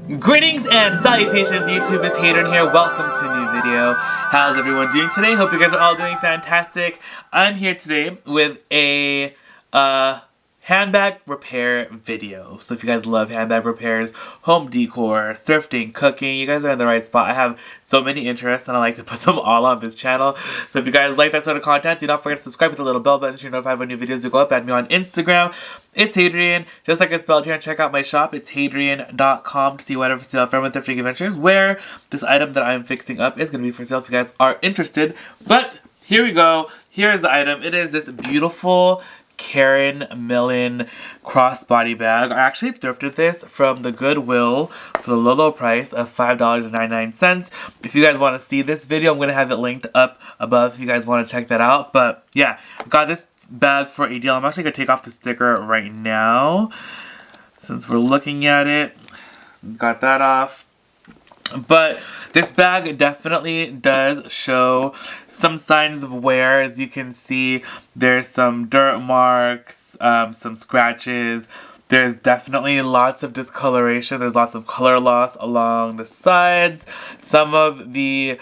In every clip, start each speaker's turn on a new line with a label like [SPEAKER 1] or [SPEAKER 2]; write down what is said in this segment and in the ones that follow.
[SPEAKER 1] Greetings and salutations YouTube, it's Hadrian here. Welcome to a new video. How's everyone doing today? Hope you guys are all doing fantastic. I'm here today with a handbag repair video. So if you guys love handbag repairs, home decor, thrifting, cooking, you guys are in the right spot. I have so many interests and I like to put them all on this channel. So if you guys like that sort of content, do not forget to subscribe with the little bell button so you're notified when new videos do go up. Add me on Instagram. It's Hadrian, just like it's spelled here, and check out my shop. It's itsHadrian.com to see whatever for sale from Thrifting Adventures, where this item that I'm fixing up is going to be for sale if you guys are interested. But here we go. Here is the item. It is this beautiful Karen Millen crossbody bag. I actually thrifted this from the Goodwill for the low price of $5.99. If you guys want to see this video, I'm going to have it linked up above if you guys want to check that out. But yeah, I got this bag for a deal. I'm actually going to take off the sticker right now since we're looking at it. Got that off. But this bag definitely does show some signs of wear. As you can see, there's some dirt marks, some scratches. There's definitely lots of discoloration. There's lots of color loss along the sides. Some of the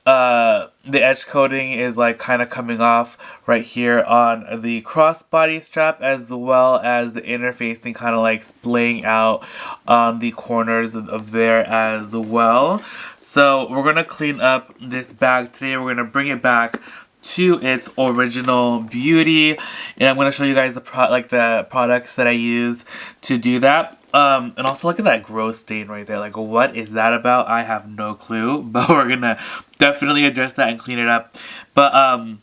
[SPEAKER 1] edge coating is like kind of coming off right here on the crossbody strap, as well as the interfacing kind of like splaying out on the corners of there as well. So we're gonna clean up this bag today. We're gonna bring it back to its original beauty, and I'm going to show you guys the products that I use to do that. And also look at that gross stain right there. Like, what is that about? I have no clue, but we're gonna definitely address that and clean it up. But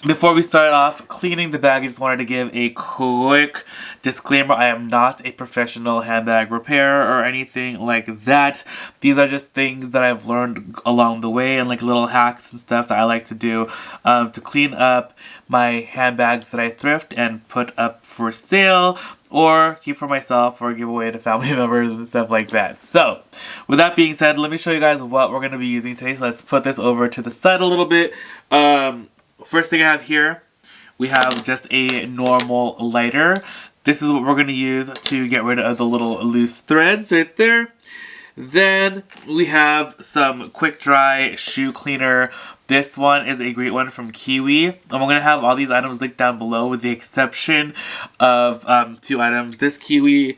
[SPEAKER 1] before we start off cleaning the bag, I just wanted to give a quick disclaimer. I am not a professional handbag repairer or anything like that. These are just things that I've learned along the way and like little hacks and stuff that I like to do to clean up my handbags that I thrift and put up for sale or keep for myself or give away to family members and stuff like that. So with that being said, let me show you guys what we're going to be using today. So let's put this over to the side a little bit. First thing I have here, we have just a normal lighter. This is what we're going to use to get rid of the little loose threads right there. Then we have some quick dry shoe cleaner. This one is a great one from Kiwi. I'm going to have all these items linked down below with the exception of two items. This Kiwi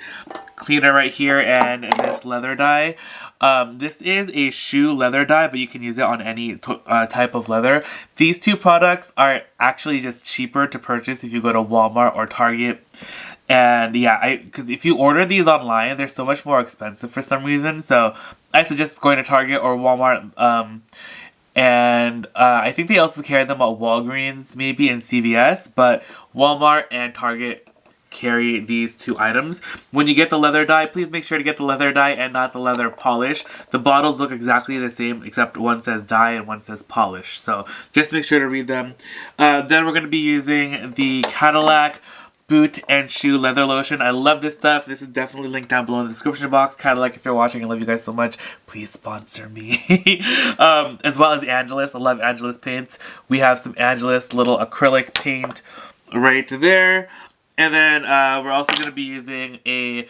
[SPEAKER 1] cleaner right here and this leather dye. This is a shoe leather dye, but you can use it on any type of leather. These two products are actually just cheaper to purchase if you go to Walmart or Target. And yeah, because if you order these online, they're so much more expensive for some reason. So I suggest going to Target or Walmart. I think they also carry them at Walgreens, maybe, and CVS. But Walmart and Target carry these two items. When you get the leather dye, please make sure to get the leather dye and not the leather polish. The bottles look exactly the same, except one says dye and one says polish. So just make sure to read them. Then we're going to be using the Cadillac boot and shoe leather lotion. I love this stuff. This is definitely linked down below in the description box. Cadillac, if you're watching, I love you guys so much. Please sponsor me. As well as Angelus. I love Angelus paints. We have some Angelus little acrylic paint right there. And then we're also going to be using a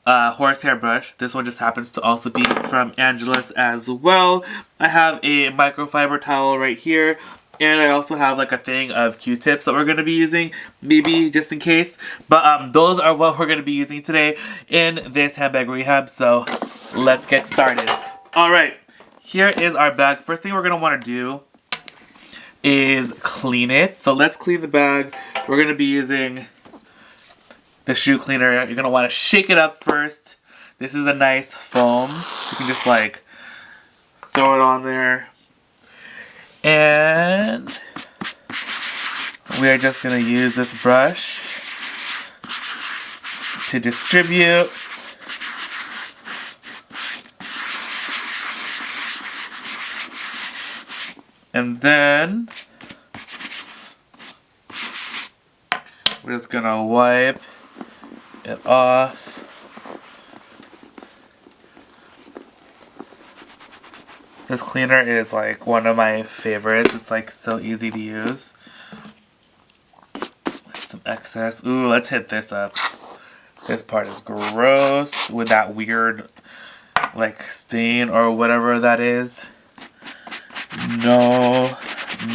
[SPEAKER 1] horsehair brush. This one just happens to also be from Angelus as well. I have a microfiber towel right here. And I also have like a thing of Q-tips that we're going to be using, maybe just in case. But those are what we're going to be using today in this handbag rehab. So let's get started. Alright, here is our bag. First thing we're going to want to do is clean it. So let's clean the bag. We're going to be using the shoe cleaner. You're going to want to shake it up first. This is a nice foam. You can just like throw it on there. And we are just going to use this brush to distribute. And then we're just going to wipe it off. This cleaner is like one of my favorites. It's like so easy to use. There's some excess. Ooh, let's hit this up. This part is gross with that weird like stain or whatever that is. No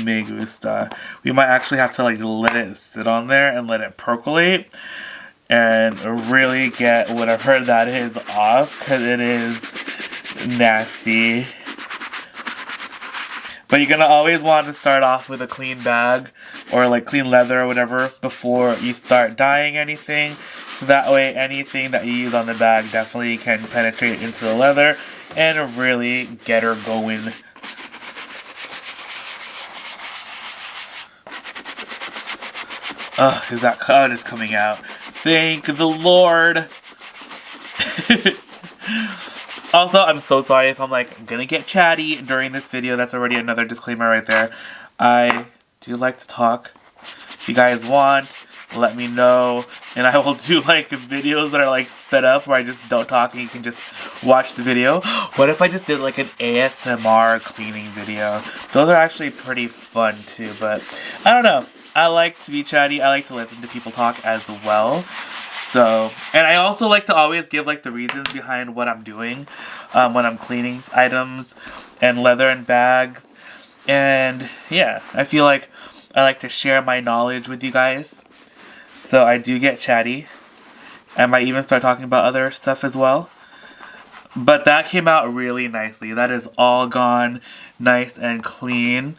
[SPEAKER 1] me gusta. We might actually have to like let it sit on there and let it percolate and really get whatever that is off, because it is nasty. But you're gonna always want to start off with a clean bag or like clean leather or whatever before you start dyeing anything, so that way anything that you use on the bag definitely can penetrate into the leather and really get her going. Is that cut? It's coming out. Thank the Lord. Also, I'm so sorry if I'm like gonna get chatty during this video. That's already another disclaimer right there. I do like to talk. If you guys want, let me know, and I will do like videos that are like sped up where I just don't talk and you can just watch the video. What if I just did like an ASMR cleaning video? Those are actually pretty fun too, but I don't know. I like to be chatty. I like to listen to people talk as well. So, and I also like to always give like the reasons behind what I'm doing when I'm cleaning items and leather and bags. And yeah, I feel like I like to share my knowledge with you guys. So I do get chatty. I might even start talking about other stuff as well. But that came out really nicely. That is all gone nice and clean.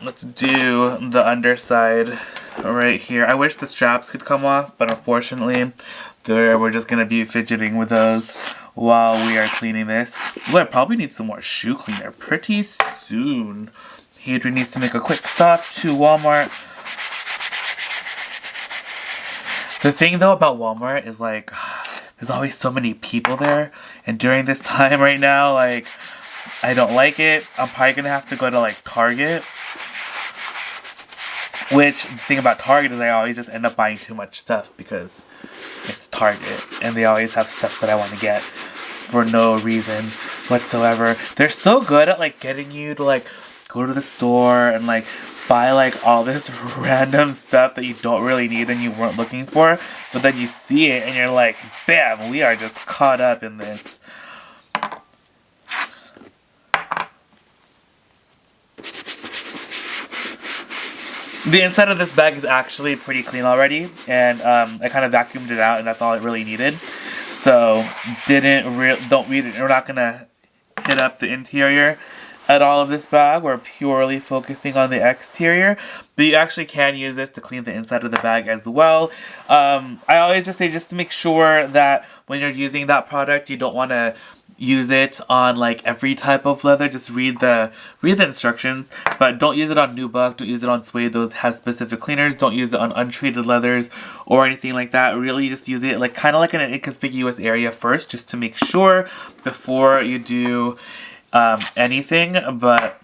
[SPEAKER 1] Let's do the underside right here. I wish the straps could come off, but unfortunately, we're just going to be fidgeting with those while we are cleaning this. Ooh, I probably need some more shoe cleaner pretty soon. Hadrian needs to make a quick stop to Walmart. The thing though about Walmart is like, there's always so many people there, and during this time right now, like, I don't like it. I'm probably going to have to go to like Target. Which, the thing about Target is I always just end up buying too much stuff because it's Target. And they always have stuff that I want to get for no reason whatsoever. They're so good at like getting you to like go to the store and like buy like all this random stuff that you don't really need and you weren't looking for. But then you see it and you're like, bam, we are just caught up in this. The inside of this bag is actually pretty clean already, and I kind of vacuumed it out, and that's all it really needed. So we're not gonna hit up the interior at all of this bag. We're purely focusing on the exterior, but you actually can use this to clean the inside of the bag as well. I always just say just to make sure that when you're using that product, you don't want to use it on like every type of leather. Just read the instructions, but don't use it on nubuck, don't use it on suede. Those have specific cleaners. Don't use it on untreated leathers or anything like that. Really just use it like kind of like in an inconspicuous area first, just to make sure before you do anything. But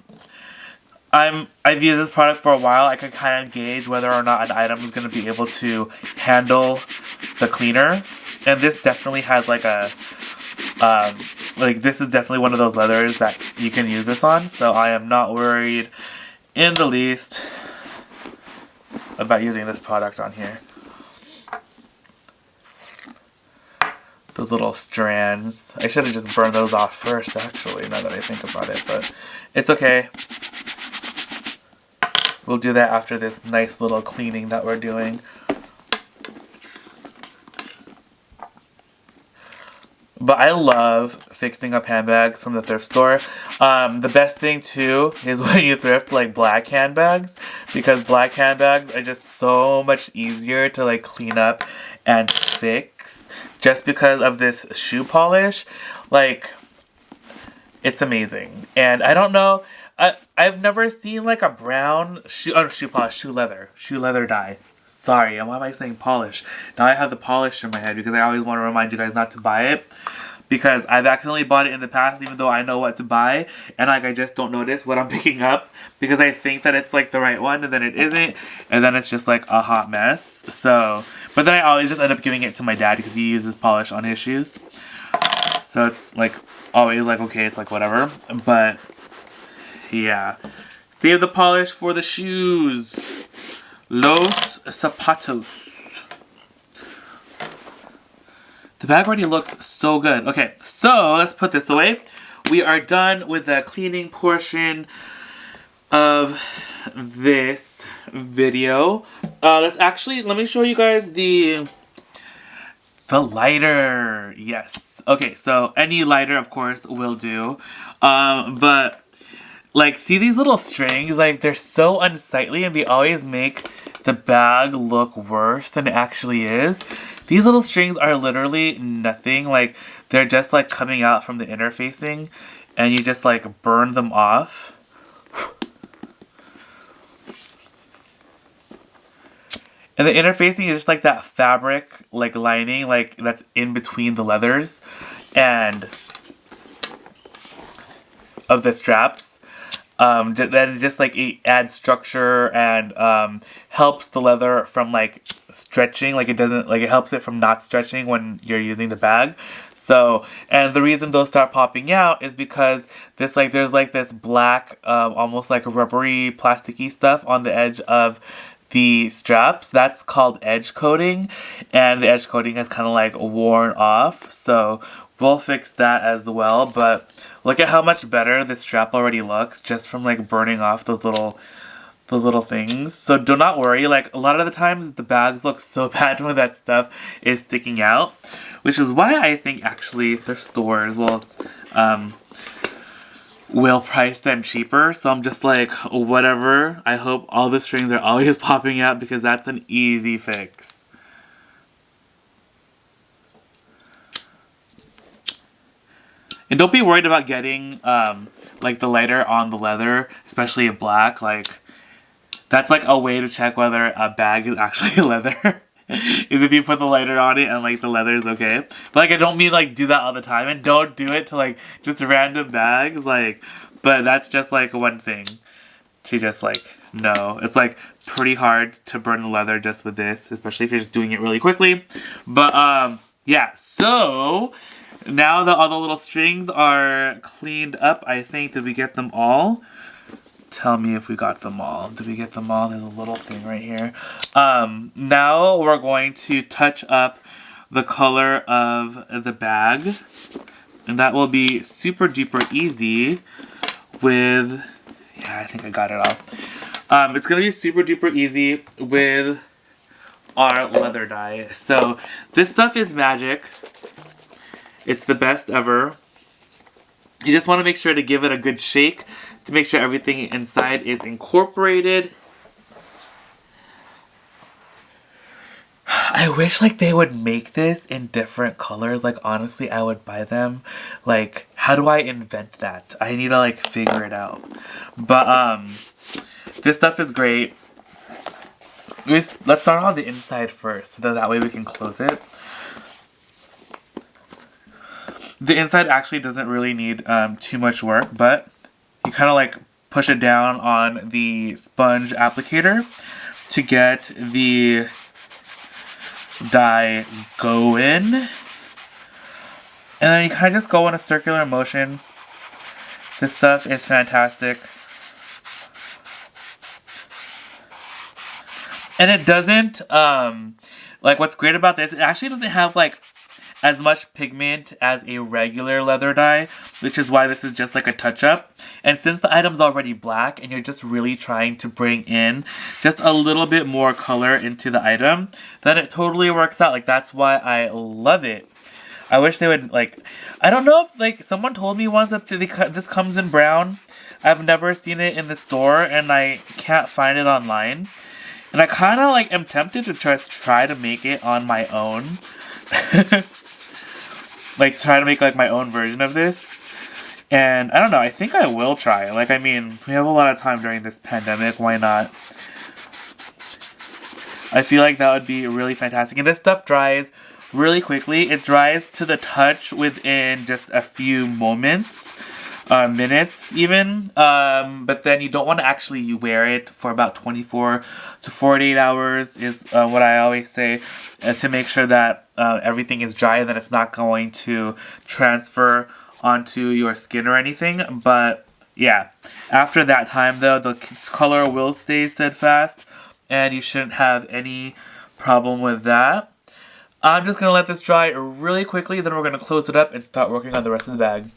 [SPEAKER 1] I've used this product for a while. I can kind of gauge whether or not an item is going to be able to handle the cleaner, and this definitely has like a like this is definitely one of those leathers that you can use this on, so I am not worried in the least about using this product on here. Those little strands, I should have just burned those off first actually, now that I think about it, but it's okay. We'll do that after this nice little cleaning that we're doing. But I love fixing up handbags from the thrift store. The best thing too is when you thrift like black handbags, because black handbags are just so much easier to like clean up and fix just because of this shoe polish. Like, it's amazing. And I don't know, I've never seen like a brown shoe leather dye. Sorry, why am I saying polish? Now I have the polish in my head because I always want to remind you guys not to buy it. Because I've accidentally bought it in the past even though I know what to buy. And like I just don't notice what I'm picking up. Because I think that it's like the right one and then it isn't. And then it's just like a hot mess. So, but then I always just end up giving it to my dad because he uses polish on his shoes. So it's like always like okay, it's like whatever. But yeah. Save the polish for the shoes. Los zapatos. The bag already looks so good. Okay, so let's put this away. We are done with the cleaning portion of this video. Let me show you guys the lighter. Yes. Okay, so any lighter, of course, will do. But like, see these little strings? Like, they're so unsightly and they always make the bag look worse than it actually is. These little strings are literally nothing. Like, they're just like coming out from the interfacing and you just like burn them off. And the interfacing is just like that fabric, like lining, like that's in between the leathers and of the straps. Then just like it adds structure and helps the leather from like stretching. Like it doesn't, like it helps it from not stretching when you're using the bag. So, and the reason those start popping out is because this like there's like this black, almost like rubbery, plasticky stuff on the edge of the straps. That's called edge coating, and the edge coating has kind of like worn off, so we'll fix that as well. But look at how much better this strap already looks just from like burning off those little things. So do not worry, like a lot of the times the bags look so bad when that stuff is sticking out, which is why I think actually thrift stores will price them cheaper. So I'm just like, whatever. I hope all the strings are always popping out because that's an easy fix. And don't be worried about getting like the lighter on the leather, especially in black. Like that's like a way to check whether a bag is actually leather. Is if you put the lighter on it and like the leather is okay. But like I don't mean like do that all the time, and don't do it to like just random bags, like, but that's just like one thing to just like know. It's like pretty hard to burn the leather just with this, especially if you're just doing it really quickly. But yeah, so now that all the little strings are cleaned up, I think, did we get them all? Tell me if we got them all. Did we get them all? There's a little thing right here. Now we're going to touch up the color of the bag. And that will be super duper easy with... Yeah, I think I got it all. It's going to be super duper easy with our leather dye. So this stuff is magic. It's the best ever. You just want to make sure to give it a good shake to make sure everything inside is incorporated. I wish like they would make this in different colors. Like honestly, I would buy them. Like, how do I invent that? I need to like figure it out. But this stuff is great. Let's start on the inside first, so that way we can close it. The inside actually doesn't really need too much work, but you kind of like push it down on the sponge applicator to get the dye going. And then you kind of just go in a circular motion. This stuff is fantastic. And it doesn't, like what's great about this, it actually doesn't have like as much pigment as a regular leather dye, which is why this is just like a touch-up. And since the item's already black and you're just really trying to bring in just a little bit more color into the item, then it totally works out. Like, that's why I love it. I wish they would, like, I don't know if, like, someone told me once that this comes in brown. I've never seen it in the store and I can't find it online. And I kind of, like, am tempted to just try to make it on my own. Like, try to make, like, my own version of this. And, I don't know, I think I will try. Like, I mean, we have a lot of time during this pandemic, why not? I feel like that would be really fantastic. And this stuff dries really quickly. It dries to the touch within just a few moments. Minutes even, but then you don't want to actually wear it for about 24 to 48 hours is what I always say, to make sure that everything is dry and that it's not going to transfer onto your skin or anything. But yeah, after that time though, the color will stay steadfast and you shouldn't have any problem with that. I'm just going to let this dry really quickly, then we're going to close it up and start working on the rest of the bag.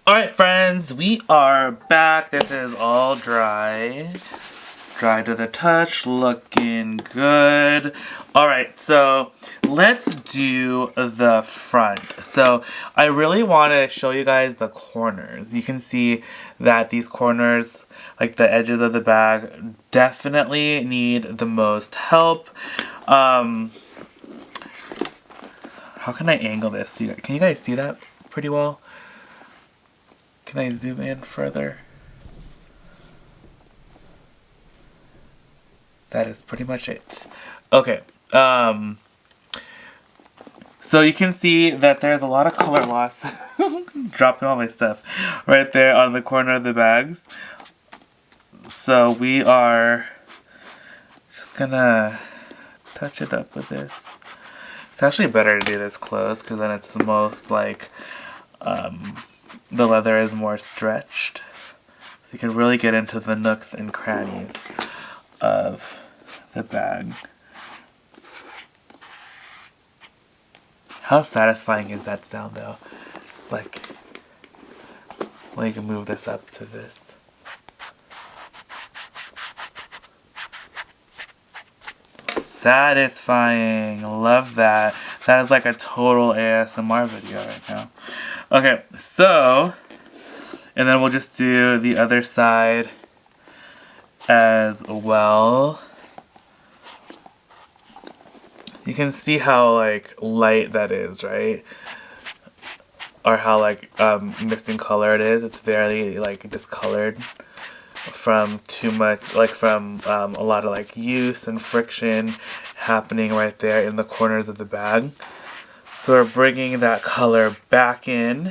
[SPEAKER 1] Alright friends, we are back. This is all dry. Dry to the touch, looking good. Alright, so let's do the front. So I really want to show you guys the corners. You can see that these corners, like the edges of the bag, definitely need the most help. How can I angle this? Can you guys see that pretty well? Can I zoom in further? That is pretty much it. Okay. So you can see that there's a lot of color loss. Dropping all my stuff right there on the corner of the bags. So we are just gonna touch it up with this. It's actually better to do this close because then it's the most like the leather is more stretched. So you can really get into the nooks and crannies of the bag. How satisfying is that sound though? Like you can move this up to this. Satisfying. Love that. That is like a total ASMR video right now. Okay, so, and then we'll just do the other side as well. You can see how like light that is, right? Or how like missing color it is. It's very like discolored from too much, like from a lot of like use and friction happening right there in the corners of the bag. So we're bringing that color back in.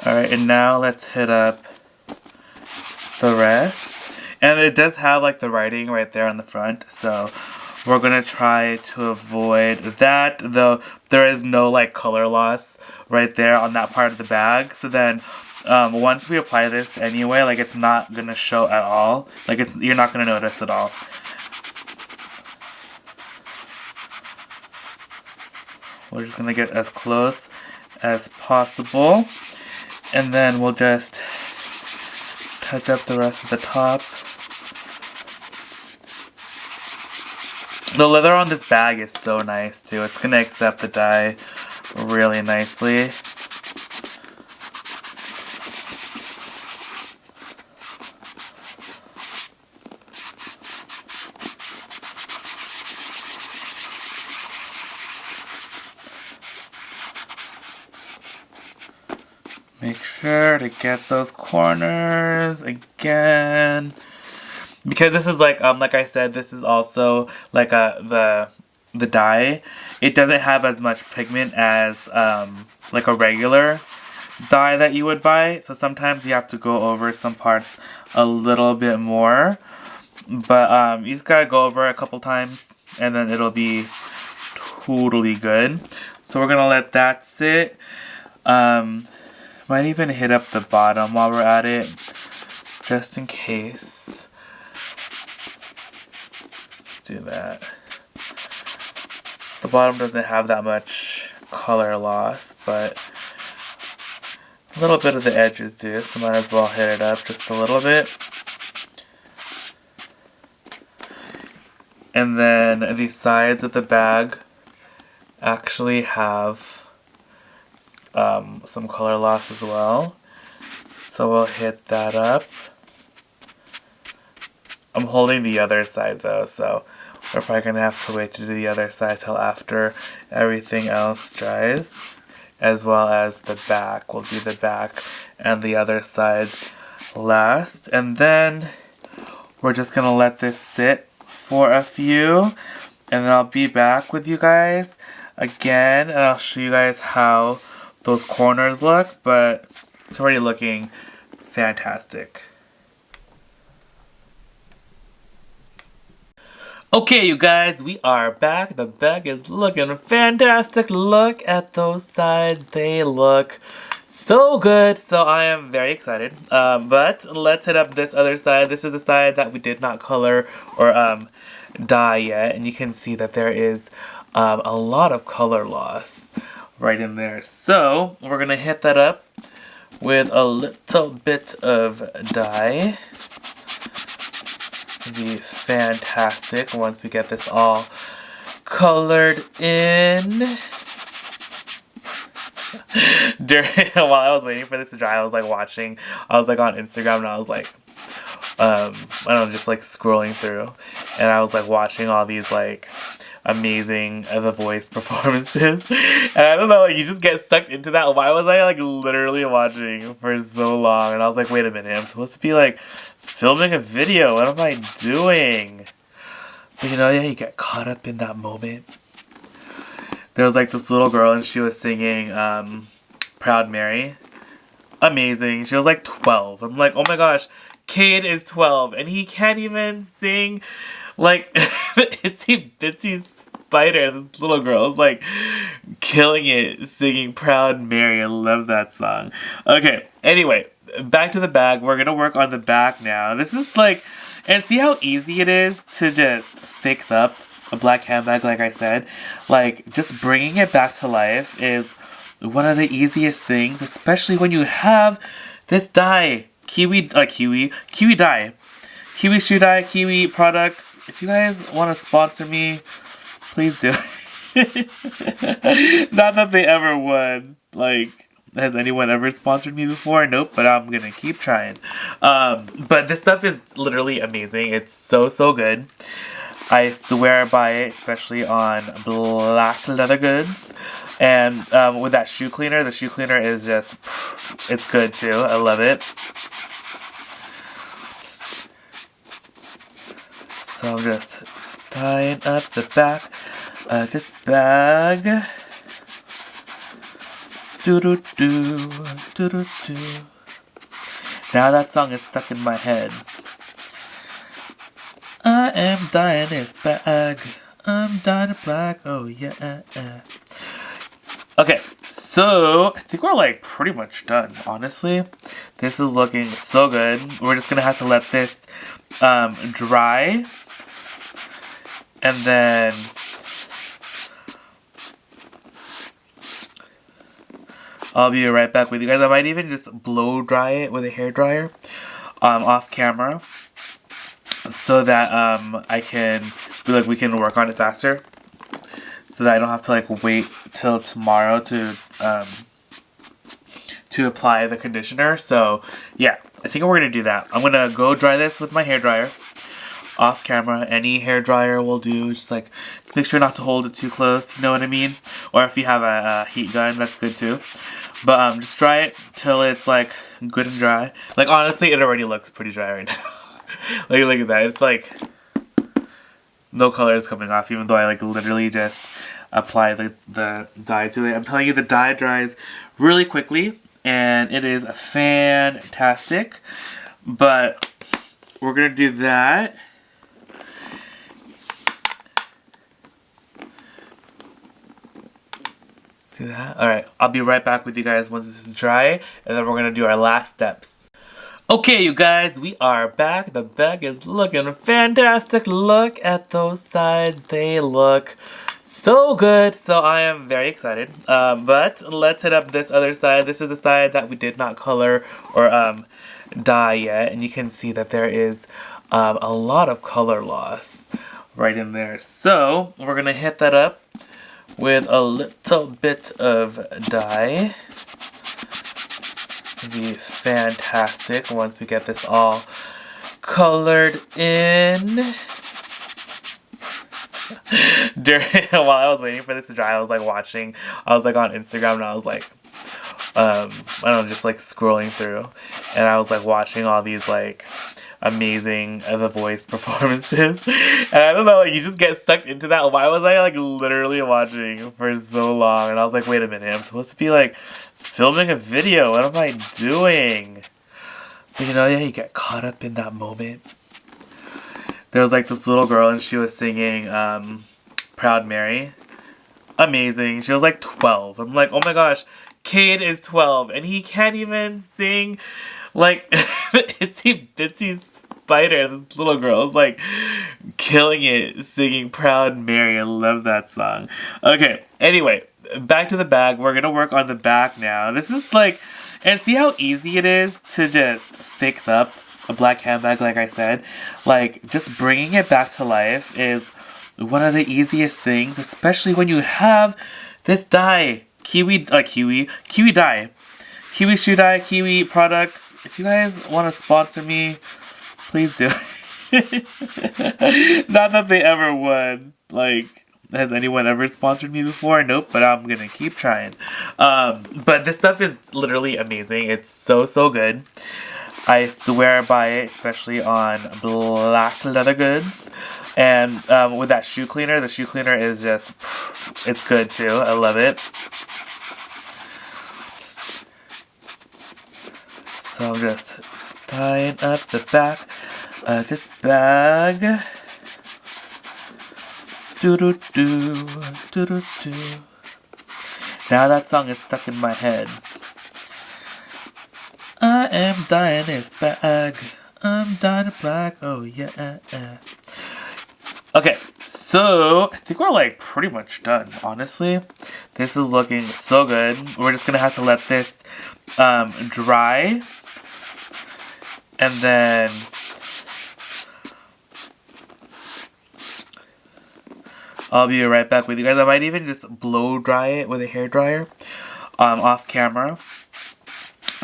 [SPEAKER 1] Alright, and now let's hit up the rest. And it does have like the writing right there on the front, so we're gonna try to avoid that, though there is no like color loss right there on that part of the bag. So then once we apply this anyway, like it's not gonna show at all. Like you're not gonna notice at all. We're just gonna get as close as possible. And then we'll just touch up the rest of the top. The leather on this bag is so nice too. It's gonna accept the dye really nicely. Make sure to get those corners again. Because this is like I said, this is also like the dye. It doesn't have as much pigment as like a regular dye that you would buy. So sometimes you have to go over some parts a little bit more. But you just gotta go over it a couple times and then it'll be totally good. So we're gonna let that sit. Might even hit up the bottom while we're at it, just in case. Let's do that. The bottom doesn't have that much color loss, but a little bit of the edges do, so might as well hit it up just a little bit. And then the sides of the bag actually have some color loss as well, so we'll hit that up. I'm holding the other side though, so we're probably gonna have to wait to do the other side till after everything else dries, as well as the back. We'll do the back and the other side last, and then we're just gonna let this sit for a few, and then I'll be back with you guys again and I'll show you guys how those corners look, but it's already looking fantastic. Okay, you guys, we are back. The bag is looking fantastic. Look at those sides. They look so good. So I am very excited. But let's hit up this other side. This is the side that we did not color or dye yet. And you can see that there is a lot of color loss right in there. So we're going to hit that up with a little bit of dye. Be fantastic once we get this all colored in. While I was waiting for this to dry, I was like watching, I was like on Instagram and I was like, I don't know, just like scrolling through, and I was like watching all these like amazing The Voice performances, and I don't know, like you just get sucked into that. Why was I like literally watching for so long? And I was like, wait a minute, I'm supposed to be like filming a video. What am I doing? But you know, yeah, you get caught up in that moment. There was like this little girl and she was singing Proud Mary. Amazing. She was like 12. I'm like, oh my gosh, Cade is 12 and he can't even sing like the Itsy Bitsy Spider. This little girl is like killing it singing Proud Mary. I love that song. Okay, anyway, back to the bag. We're gonna work on the back now. This is like, and see how easy it is to just fix up a black handbag, like I said. Like, just bringing it back to life is one of the easiest things, especially when you have this dye. Kiwi dye. Kiwi shoe dye, Kiwi products. If you guys want to sponsor me, please do. Not that they ever would. Like, has anyone ever sponsored me before? Nope, but I'm gonna keep trying. But this stuff is literally amazing. It's so, so good. I swear by it, especially on black leather goods. And with that shoe cleaner, the shoe cleaner is just, it's good too. I love it. So I'm just tying up the back of this bag. Do-do-do, do-do-do. Now that song is stuck in my head. I am dyeing this bag. I'm dyeing it black. Oh yeah. Okay, so I think we're like pretty much done, honestly. This is looking so good. We're just gonna have to let this dry. And then I'll be right back with you guys. I might even just blow dry it with a hairdryer off camera, so that I can be like, we can work on it faster, so that I don't have to like wait till tomorrow to apply the conditioner. So yeah, I think we're gonna do that. I'm gonna go dry this with my hairdryer off camera. Any hairdryer will do. Just like make sure not to hold it too close. You know what I mean? Or if you have a heat gun, that's good too. But just dry it till it's like good and dry. Like honestly, it already looks pretty dry right now. Like look at that. It's like no color is coming off, even though I like literally just applied the dye to it. I'm telling you, the dye dries really quickly and it is fantastic. But we're gonna do that. See that? Alright, I'll be right back with you guys once this is dry, and then we're gonna do our last steps. Okay, you guys, we are back. The bag is looking fantastic. Look at those sides. They look so good. So I am very excited. But let's hit up this other side. This is the side that we did not color or dye yet, and you can see that there is a lot of color loss right in there. So we're gonna hit that up with a little bit of dye. Be fantastic once we get this all colored in. While I was waiting for this to dry, I was like watching, I was like on Instagram and I was like, I don't know, just like scrolling through, and I was like watching all these like amazing The Voice performances, and I don't know, like you just get sucked into that. Why was I like literally watching for so long? And I was like, wait a minute, I'm supposed to be like filming a video. What am I doing? But you know, yeah, you get caught up in that moment. there was like this little girl and she was singing Proud Mary. Amazing. She was like 12. I'm like, oh my gosh, Cade is 12 and he can't even sing like Itsy Bitsy Spider. This little girl is like killing it singing Proud Mary. I love that song. Okay, anyway, back to the bag. We're gonna work on the back now. This is like, and see how easy it is to just fix up a black handbag, like I said. Like, just bringing it back to life is one of the easiest things, especially when you have this dye. Kiwi dye. Kiwi shoe dye, Kiwi products. If you guys want to sponsor me, please do. Not that they ever would. Like, has anyone ever sponsored me before? Nope, but I'm gonna keep trying. But this stuff is literally amazing. It's so, so good. I swear by it, especially on black leather goods. And with that shoe cleaner, the shoe cleaner is just, it's good too. I love it. So I'm just tying up the back of this bag. Do-do-do, do-do-do. Now that song is stuck in my head. I am dyeing this bag. I'm dyeing it black. Oh yeah. Okay, so I think we're like pretty much done, honestly. This is looking so good. We're just gonna have to let this dry. And then I'll be right back with you guys. I might even just blow dry it with a hairdryer off camera,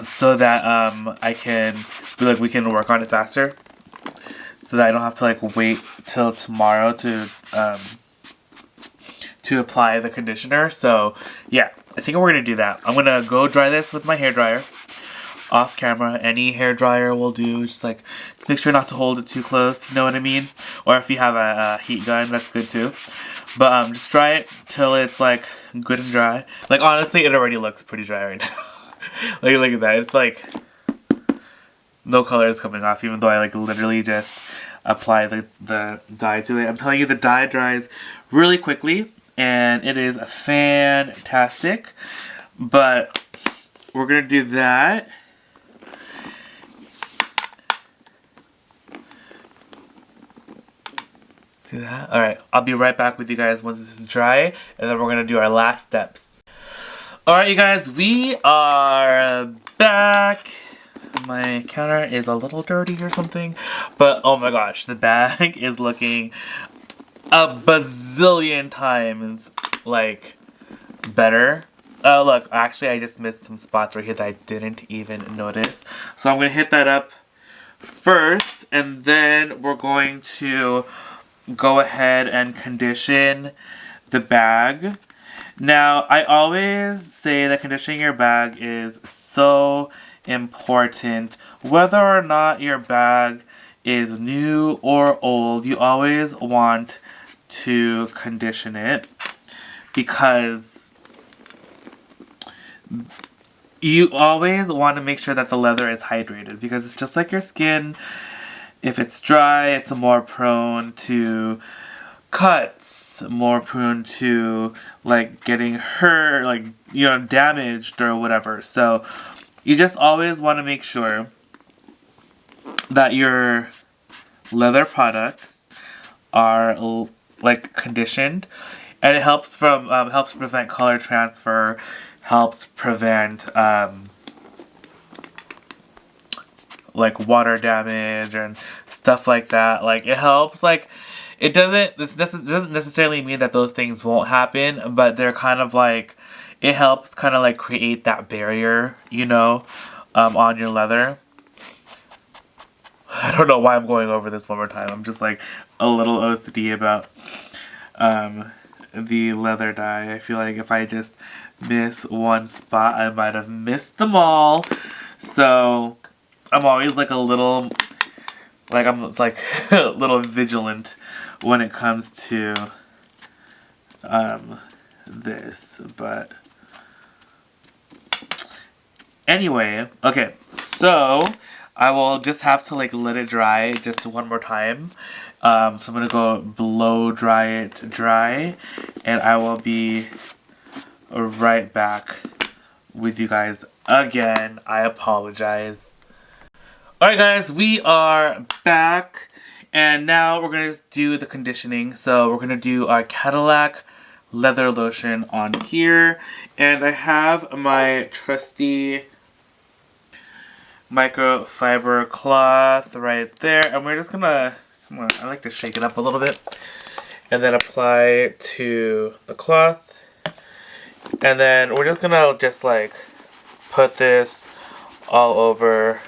[SPEAKER 1] so that I can be like, we can work on it faster, so that I don't have to like wait till tomorrow to apply the conditioner. So yeah, I think we're gonna do that. I'm gonna go dry this with my hairdryer off camera. Any hairdryer will do. Just like make sure not to hold it too close. You know what I mean? Or if you have a heat gun, that's good too. But just dry it till it's like good and dry. Like honestly, it already looks pretty dry right now. Like look at that. It's like no color is coming off, even though I like literally just applied the dye to it. I'm telling you, the dye dries really quickly and it is fantastic. But we're gonna do that. See that? Alright, I'll be right back with you guys once this is dry, and then we're going to do our last steps. Alright, you guys, we are back. My counter is a little dirty or something, but oh my gosh, the bag is looking a bazillion times, like, better. Oh, look, actually, I just missed some spots right here that I didn't even notice. So I'm going to hit that up first, and then we're going to go ahead and condition the bag. Now, I always say that conditioning your bag is so important. Whether or not your bag is new or old, you always want to condition it, because you always want to make sure that the leather is hydrated, because it's just like your skin. If it's dry, it's more prone to cuts, more prone to like getting hurt, like, you know, damaged or whatever. So you just always want to make sure that your leather products are like conditioned, and it helps from helps prevent color transfer, helps prevent like water damage and stuff like that. Like, it helps, like, it doesn't necessarily mean that those things won't happen, but they're kind of like, it helps kind of like create that barrier, you know, on your leather. I don't know why I'm going over this one more time. I'm just like a little OCD about the leather dye. I feel like if I just miss one spot, I might have missed them all. So I'm always like a little, like, I'm like a little vigilant when it comes to this. But anyway, okay, so I will just have to like let it dry just one more time, So I'm going to go blow dry it dry, and I will be right back with you guys again. I apologize. Alright guys, we are back, and now we're going to just do the conditioning. So we're going to do our Cadillac leather lotion on here, and I have my trusty microfiber cloth right there, and we're just gonna, I like to shake it up a little bit, and then apply it to the cloth, and then we're just gonna like put this all over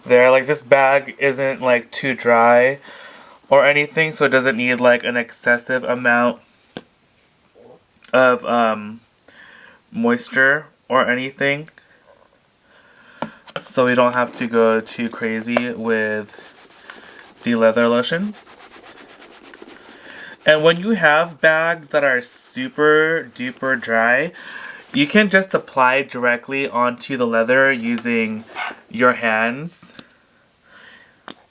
[SPEAKER 1] there. Like, this bag isn't like too dry or anything, so it doesn't need like an excessive amount of moisture or anything, so we don't have to go too crazy with the leather lotion. And when you have bags that are super duper dry, you can just apply directly onto the leather using your hands.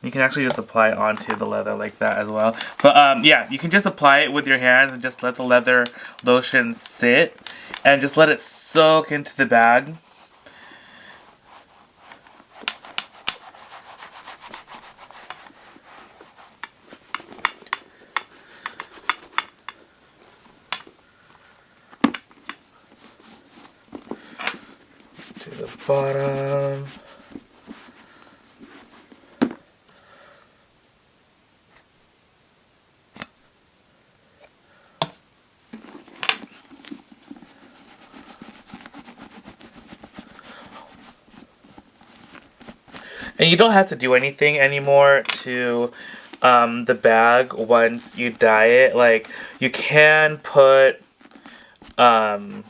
[SPEAKER 1] You can actually just apply it onto the leather like that as well. But yeah, you can just apply it with your hands and just let the leather lotion sit and just let it soak into the bag. To the bottom. And you don't have to do anything anymore to the bag once you dye it. Like, you can put, there's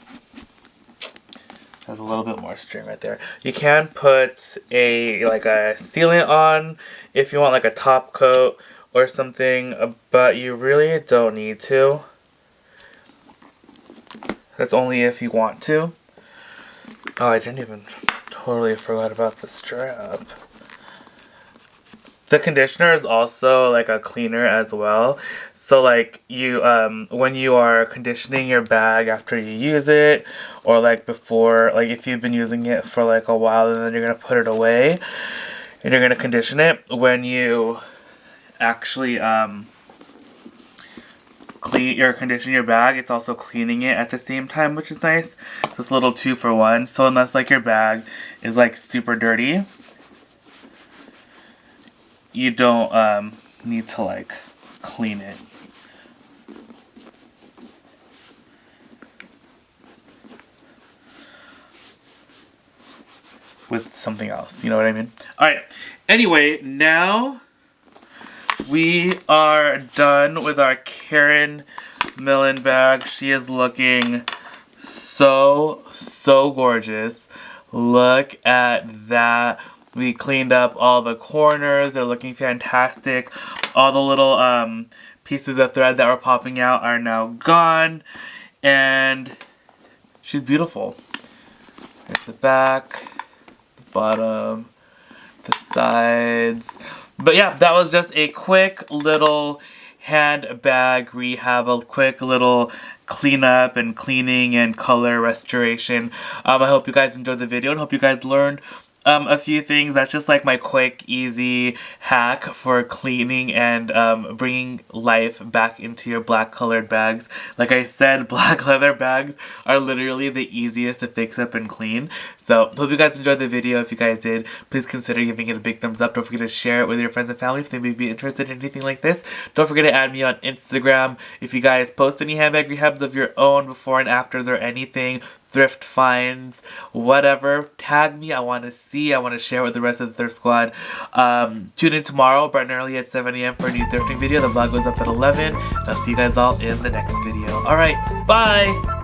[SPEAKER 1] a little bit more string right there. You can put a sealant on if you want like a top coat or something, but you really don't need to. That's only if you want to. Oh, I didn't even totally forgot about the strap. The conditioner is also like a cleaner as well. So like you, when you are conditioning your bag after you use it, or like before, like if you've been using it for like a while and then you're gonna put it away and you're gonna condition it, when you actually condition your bag, it's also cleaning it at the same time, which is nice. So it's a little 2-for-1. So unless like your bag is like super dirty, you don't need to like clean it. With something else, you know what I mean? Alright, anyway, now we are done with our Karen Millen bag. She is looking so gorgeous. Look at that. We cleaned up all the corners. They're looking fantastic. All the little pieces of thread that were popping out are now gone. And she's beautiful. There's the back, the bottom, the sides. But yeah, that was just a quick little handbag rehab, a quick little cleanup and cleaning and color restoration. I hope you guys enjoyed the video and hope you guys learned a few things. That's just like my quick, easy hack for cleaning and bringing life back into your black colored bags. Like I said, black leather bags are literally the easiest to fix up and clean. So hope you guys enjoyed the video. If you guys did, please consider giving it a big thumbs up. Don't forget to share it with your friends and family if they may be interested in anything like this. Don't forget to add me on Instagram. If you guys post any handbag rehabs of your own, before and afters or anything, thrift finds, whatever, tag me. I want to see. I want to share with the rest of the thrift squad. Tune in tomorrow bright and early at 7 a.m. for a new thrifting video. The vlog goes up at 11. And I'll see you guys all in the next video. Alright, bye!